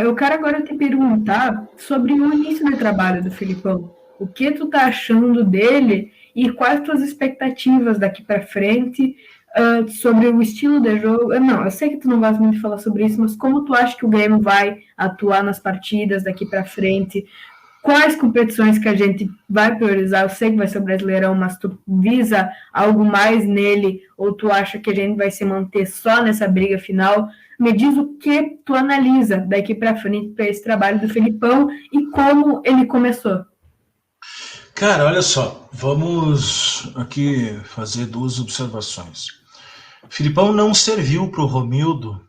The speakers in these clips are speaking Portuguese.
Eu quero agora te perguntar sobre o início de trabalho do Filipão. O que tu tá achando dele e quais tuas expectativas daqui para frente, sobre o estilo de jogo? Não, eu sei que tu não gosta muito de falar sobre isso, mas como tu acha que o Grêmio vai atuar nas partidas daqui para frente? Quais competições que a gente vai priorizar? Eu sei que vai ser o Brasileirão, mas tu visa algo mais nele ou tu acha que a gente vai se manter só nessa briga final? Me diz o que tu analisa daqui para frente para esse trabalho do Felipão e como ele começou. Cara, olha só, vamos aqui fazer duas observações. Filipão não serviu para o Romildo.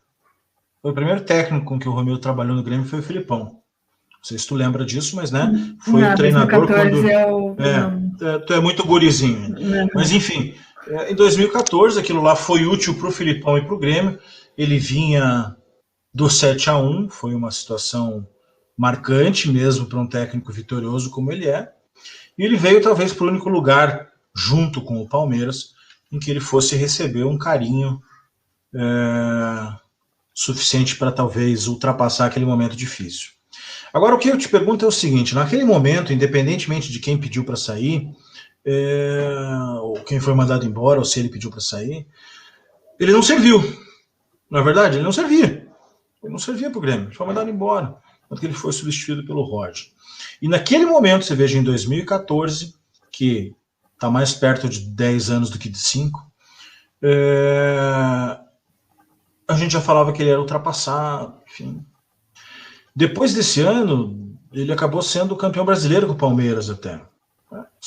Foi o primeiro técnico com que o Romildo trabalhou no Grêmio foi o Filipão. Não sei se tu lembra disso, mas né, foi o Não, treinador 2014 quando. eu não, Tu é muito gurizinho. Mas não. enfim, em 2014 aquilo lá foi útil para o Filipão e para o Grêmio. Ele vinha do 7-1, foi uma situação marcante mesmo para um técnico vitorioso como ele é. E ele veio talvez para o único lugar, junto com o Palmeiras, em que ele fosse receber um carinho suficiente para talvez ultrapassar aquele momento difícil. Agora, o que eu te pergunto é o seguinte: naquele momento, independentemente de quem pediu para sair, ou quem foi mandado embora, ou se ele pediu para sair, ele não serviu. Na verdade, ele não servia. Ele não servia para o Grêmio, ele foi mandado embora, porque ele foi substituído pelo Roger. E naquele momento, você veja em 2014, que está mais perto de 10 anos do que de 5, a gente já falava que ele era ultrapassado, enfim. Depois desse ano, ele acabou sendo campeão brasileiro com o Palmeiras até.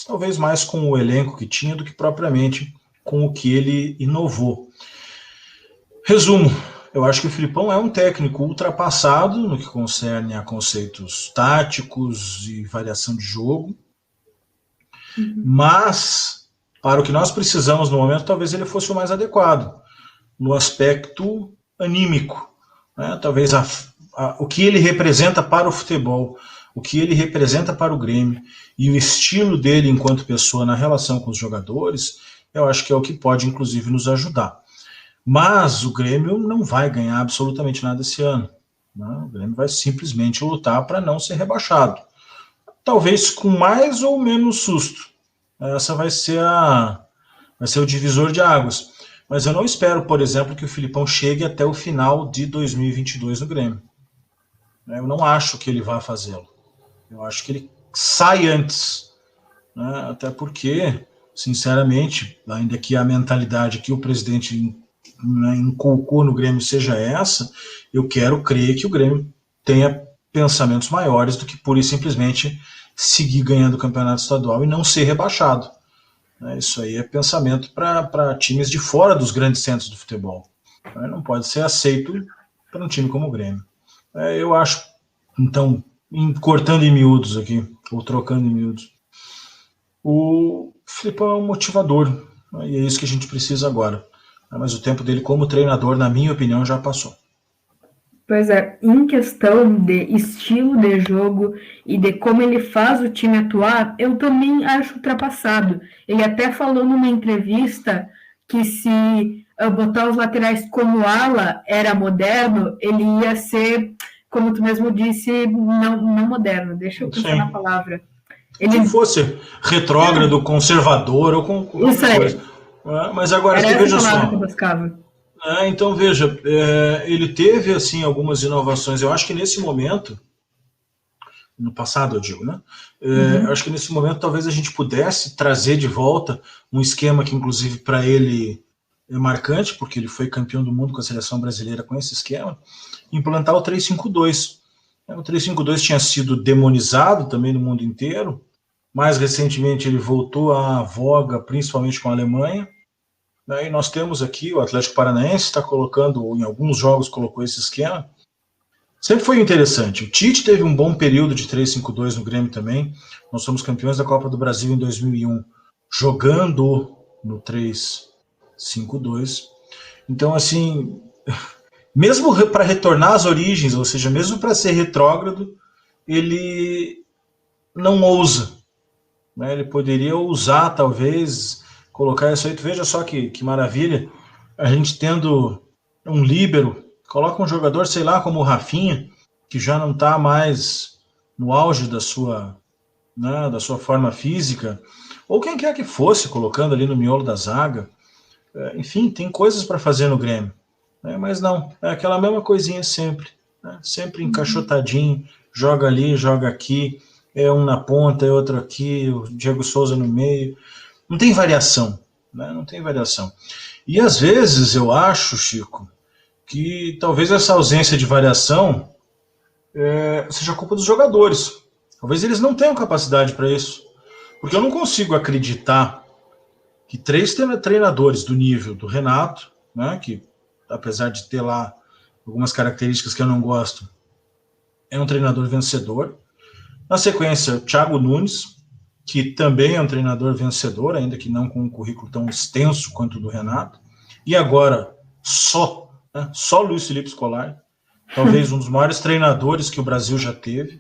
Talvez mais com o elenco que tinha do que propriamente com o que ele inovou. Resumo, eu acho que o Filipão é um técnico ultrapassado no que concerne a conceitos táticos e variação de jogo, mas para o que nós precisamos no momento, talvez ele fosse o mais adequado, no aspecto anímico, né? Talvez o que ele representa para o futebol, o que ele representa para o Grêmio e o estilo dele enquanto pessoa na relação com os jogadores, eu acho que é o que pode inclusive nos ajudar. Mas o Grêmio não vai ganhar absolutamente nada esse ano, né? O Grêmio vai simplesmente lutar para não ser rebaixado. Talvez com mais ou menos susto. Essa vai ser o divisor de águas. Mas eu não espero, por exemplo, que o Filipão chegue até o final de 2022 no Grêmio. Eu não acho que ele vá fazê-lo. Eu acho que ele sai antes, né? Até porque, sinceramente, ainda que a mentalidade que o presidente, né, inculcou no Grêmio seja essa, eu quero crer que o Grêmio tenha pensamentos maiores do que pura e simplesmente seguir ganhando o campeonato estadual e não ser rebaixado. Isso aí é pensamento para times de fora dos grandes centros do futebol. Não pode ser aceito para um time como o Grêmio. Eu acho, então, cortando em miúdos aqui, ou trocando em miúdos, o Filipão é um motivador, né, e é isso que a gente precisa agora. Mas o tempo dele como treinador, na minha opinião, já passou. Pois é, em questão de estilo de jogo e de como ele faz o time atuar, eu também acho ultrapassado. Ele até falou numa entrevista que se botar os laterais como ala era moderno, ele ia ser, como tu mesmo disse, não moderno. Deixa eu pensar na Sim. palavra. Que Ele. fosse retrógrado, conservador ou com Isso qualquer coisa. aí. Mas agora, Era tu essa veja palavra que eu só. buscava. Então, veja, ele teve assim algumas inovações. Eu acho que nesse momento, no passado eu digo, né? Eu acho que nesse momento talvez a gente pudesse trazer de volta um esquema que inclusive para ele é marcante, porque ele foi campeão do mundo com a seleção brasileira com esse esquema, implantar o 3-5-2. O 3-5-2 tinha sido demonizado também no mundo inteiro. Mais recentemente ele voltou à voga, principalmente com a Alemanha. E nós temos aqui o Atlético Paranaense está colocando, em alguns jogos colocou esse esquema. Sempre foi interessante. O Tite teve um bom período de 3-5-2 no Grêmio também. Nós somos campeões da Copa do Brasil em 2001, jogando no 3-5-2. Então, assim, mesmo para retornar às origens, ou seja, mesmo para ser retrógrado, ele não ousa. Né? Ele poderia usar, talvez, colocar isso aí. Tu veja só que maravilha. A gente tendo um líbero, coloca um jogador, sei lá, como o Rafinha, que já não está mais no auge da sua, né, da sua forma física, ou quem quer que fosse, colocando ali no miolo da zaga. Enfim, tem coisas para fazer no Grêmio, né, mas não, é aquela mesma coisinha sempre, né, sempre encaixotadinho, joga ali, joga aqui, é um na ponta, é outro aqui, o Diego Souza no meio, não tem variação, né, não tem variação. E às vezes eu acho, Chico, que talvez essa ausência de variação seja culpa dos jogadores. Talvez eles não tenham capacidade para isso. Porque eu não consigo acreditar que 3 treinadores do nível do Renato, né, que apesar de ter lá algumas características que eu não gosto, é um treinador vencedor. Na sequência, o Thiago Nunes, que também é um treinador vencedor, ainda que não com um currículo tão extenso quanto o do Renato. E agora, só Luiz Felipe Scolari, talvez um dos maiores treinadores que o Brasil já teve,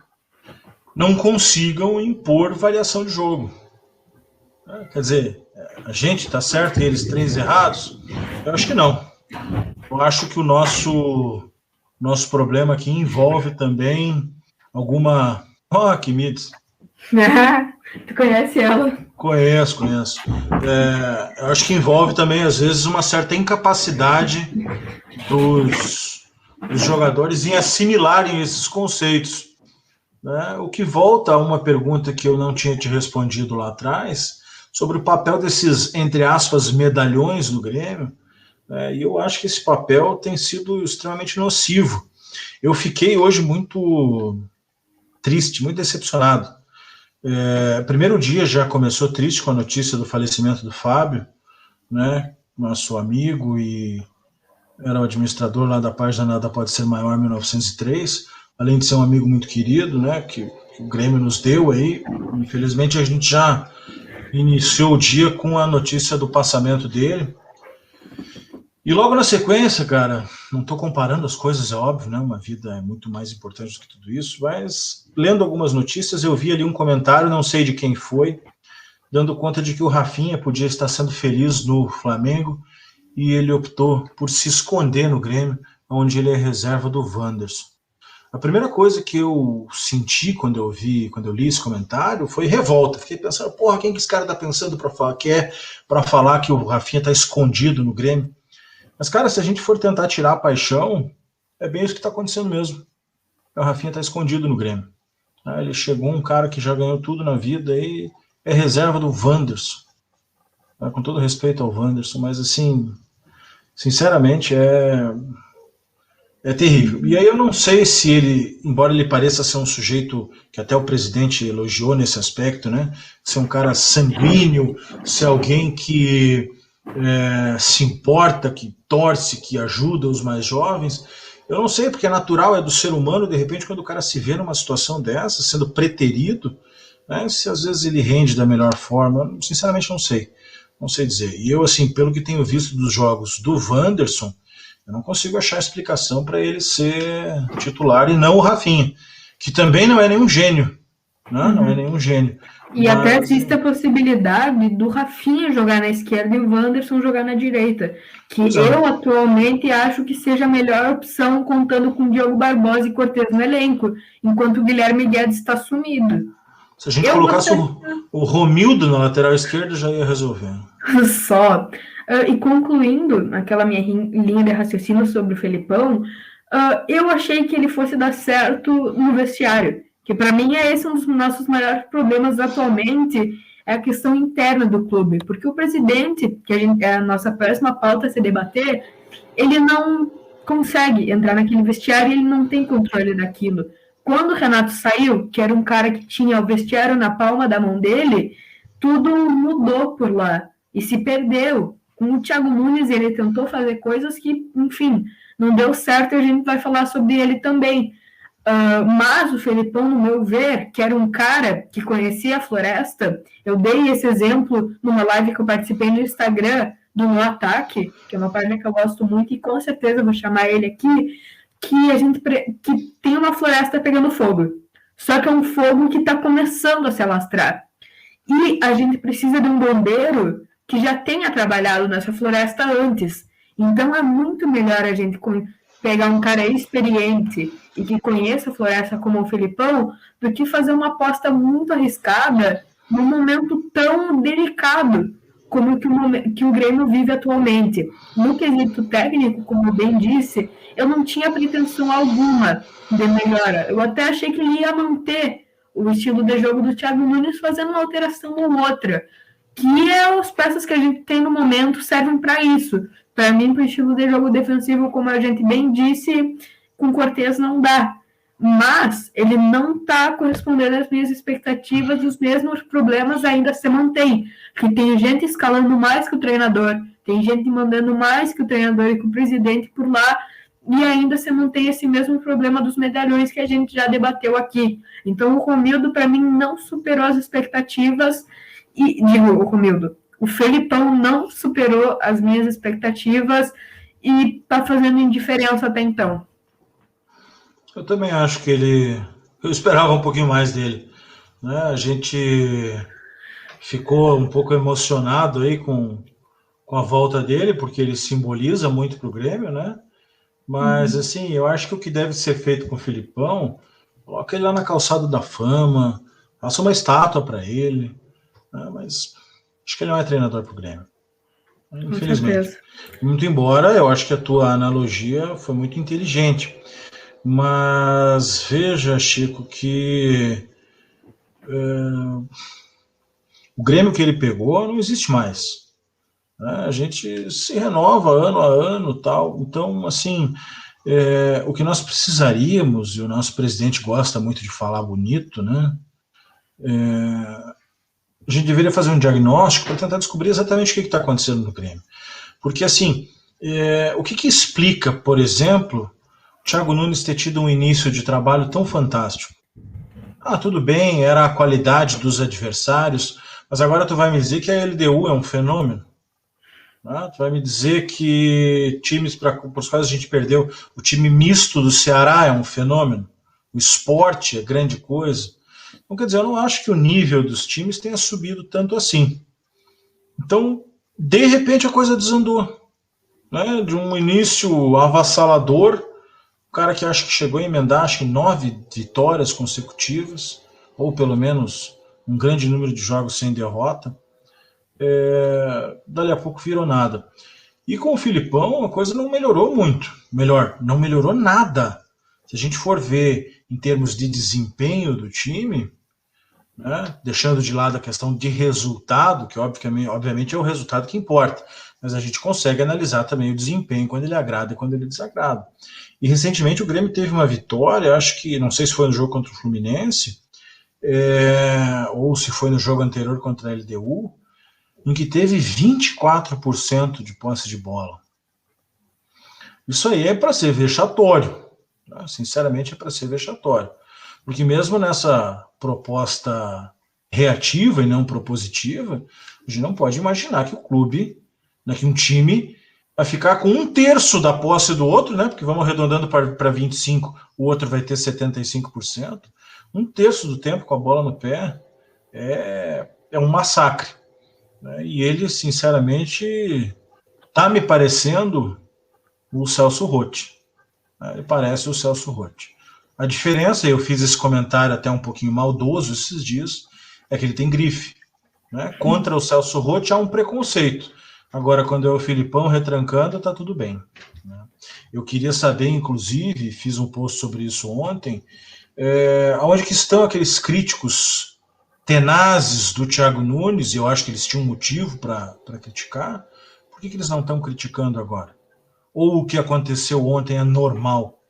não consigam impor variação de jogo. Quer dizer, a gente está certo e eles 3 errados? Eu acho que não. Eu acho que o nosso problema aqui envolve também alguma... Arquimedes. Tu conhece ela? Conheço. Eu acho que envolve também, às vezes, uma certa incapacidade dos jogadores em assimilarem esses conceitos. Né? O que volta a uma pergunta que eu não tinha te respondido lá atrás, sobre o papel desses, entre aspas, medalhões no Grêmio, né? E eu acho que esse papel tem sido extremamente nocivo. Eu fiquei hoje muito triste, muito decepcionado. Primeiro dia já começou triste com a notícia do falecimento do Fábio, né? Nosso amigo, e era o administrador lá da página Nada Pode Ser Maior, 1903, além de ser um amigo muito querido, né, que o Grêmio nos deu aí. Infelizmente a gente já iniciou o dia com a notícia do passamento dele. E logo na sequência, cara, não estou comparando as coisas, é óbvio, né, uma vida é muito mais importante do que tudo isso, mas lendo algumas notícias eu vi ali um comentário, não sei de quem foi, dando conta de que o Rafinha podia estar sendo feliz no Flamengo e ele optou por se esconder no Grêmio, onde ele é reserva do Wanderson. A primeira coisa que eu senti quando eu li esse comentário foi revolta. Fiquei pensando, porra, quem que esse cara tá pensando para falar que o Rafinha tá escondido no Grêmio? Mas, cara, se a gente for tentar tirar a paixão, é bem isso que tá acontecendo mesmo. O Rafinha tá escondido no Grêmio. Ele chegou um cara que já ganhou tudo na vida e é reserva do Wanderson. Com todo respeito ao Wanderson, mas assim, sinceramente, é terrível. E aí eu não sei se ele, embora ele pareça ser um sujeito que até o presidente elogiou nesse aspecto, né? Ser um cara sanguíneo, ser alguém que se importa, que torce, que ajuda os mais jovens. Eu não sei, porque é natural, é do ser humano, de repente, quando o cara se vê numa situação dessa, sendo preterido, né, se às vezes ele rende da melhor forma, sinceramente não sei. Não sei dizer. E eu, assim, pelo que tenho visto dos jogos do Wanderson, eu não consigo achar explicação para ele ser titular e não o Rafinha, que também não é nenhum gênio. Né? Não é nenhum gênio. E mas até existe a possibilidade do Rafinha jogar na esquerda e o Wanderson jogar na direita, que eu atualmente acho que seja a melhor opção, contando com Diogo Barbosa e Cortez no elenco, enquanto o Guilherme Guedes está sumido. Se a gente colocasse o Romildo na lateral esquerda, já ia resolver. Só. E concluindo aquela minha linha de raciocínio sobre o Felipão, eu achei que ele fosse dar certo no vestiário, que para mim é esse um dos nossos maiores problemas atualmente, é a questão interna do clube, porque o presidente, que é a nossa próxima pauta a se debater, ele não consegue entrar naquele vestiário e ele não tem controle daquilo. Quando o Renato saiu, que era um cara que tinha o vestiário na palma da mão dele, tudo mudou por lá e se perdeu. Com o Thiago Nunes, ele tentou fazer coisas que, enfim, não deu certo e a gente vai falar sobre ele também. Mas o Felipão, no meu ver, que era um cara que conhecia a Floresta, eu dei esse exemplo numa live que eu participei no Instagram do No Ataque, que é uma página que eu gosto muito e com certeza vou chamar ele aqui, que tem uma floresta pegando fogo. Só que é um fogo que está começando a se alastrar. E a gente precisa de um bombeiro que já tenha trabalhado nessa floresta antes. Então é muito melhor a gente pegar um cara experiente e que conheça a Floresta como o Felipão, do que fazer uma aposta muito arriscada num momento tão delicado como que o Grêmio vive atualmente. No quesito técnico, como eu bem disse, eu não tinha pretensão alguma de melhora. Eu até achei que ele ia manter o estilo de jogo do Thiago Nunes fazendo uma alteração ou outra, que as peças que a gente tem no momento servem para isso. Para mim, para o estilo de jogo defensivo, como a gente bem disse, com Cortez não dá. Mas ele não está correspondendo às minhas expectativas e os mesmos problemas ainda se mantêm. Porque tem gente escalando mais que o treinador, tem gente mandando mais que o treinador e que o presidente por lá, e ainda se mantém esse mesmo problema dos medalhões que a gente já debateu aqui. Então, o Romildo, para mim, não superou as expectativas. E digo, o Romildo, o Felipão não superou as minhas expectativas e está fazendo indiferença até então. Eu também acho que eu esperava um pouquinho mais dele, né? A gente ficou um pouco emocionado aí com a volta dele, porque ele simboliza muito para o Grêmio, né? Mas, assim, eu acho que o que deve ser feito com o Filipão, coloca ele lá na calçada da fama, faça uma estátua para ele, né? Mas acho que ele não é treinador para o Grêmio, Com infelizmente. certeza. Muito embora, eu acho que a tua analogia foi muito inteligente. Mas veja, Chico, que o Grêmio que ele pegou não existe mais, né? A gente se renova ano a ano, tal. Então, assim, o que nós precisaríamos, e o nosso presidente gosta muito de falar bonito, né? A gente deveria fazer um diagnóstico para tentar descobrir exatamente o que está acontecendo no Grêmio. Porque, assim, o que explica, por exemplo, o Thiago Nunes ter tido um início de trabalho tão fantástico? Ah, tudo bem, era a qualidade dos adversários, mas agora tu vai me dizer que a LDU é um fenômeno? Ah, tu vai me dizer que times para os quais a gente perdeu, o time misto do Ceará é um fenômeno? O esporte é grande coisa? Então, quer dizer, eu não acho que o nível dos times tenha subido tanto assim. Então, de repente, a coisa desandou, né? De um início avassalador, o cara que acho que chegou a emendar acho que 9 vitórias consecutivas, ou pelo menos um grande número de jogos sem derrota, dali a pouco virou nada. E com o Filipão a coisa não melhorou muito. Melhor, não melhorou nada. Se a gente for ver em termos de desempenho do time, né, deixando de lado a questão de resultado, que obviamente é o resultado que importa, mas a gente consegue analisar também o desempenho, quando ele agrada e quando ele desagrada. E recentemente o Grêmio teve uma vitória, acho que, não sei se foi no jogo contra o Fluminense, ou se foi no jogo anterior contra a LDU, em que teve 24% de posse de bola. Isso aí é para ser vexatório, né? Sinceramente é para ser vexatório. Porque mesmo nessa proposta reativa e não propositiva, a gente não pode imaginar que o clube, né, que um time vai ficar com 1/3 da posse do outro, né? Porque vamos arredondando para 25%, o outro vai ter 75%. 1/3 do tempo com a bola no pé é um massacre, né? E ele, sinceramente, está me parecendo o Celso Roth, né? Ele parece o Celso Roth. A diferença, eu fiz esse comentário até um pouquinho maldoso esses dias, é que ele tem grife, né? Contra o Celso Roth há um preconceito. Agora, quando é o Filipão retrancando, tá tudo bem, né? Eu queria saber, inclusive, fiz um post sobre isso ontem, aonde que estão aqueles críticos tenazes do Thiago Nunes, e eu acho que eles tinham motivo para criticar, por que eles não estão criticando agora? Ou o que aconteceu ontem é normal,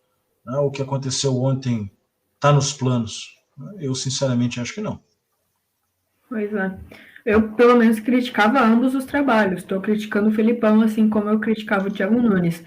né? O que aconteceu ontem está nos planos? Eu, sinceramente, acho que não. Pois é. Eu, pelo menos, criticava ambos os trabalhos. Estou criticando o Felipão, assim como eu criticava o Thiago Nunes.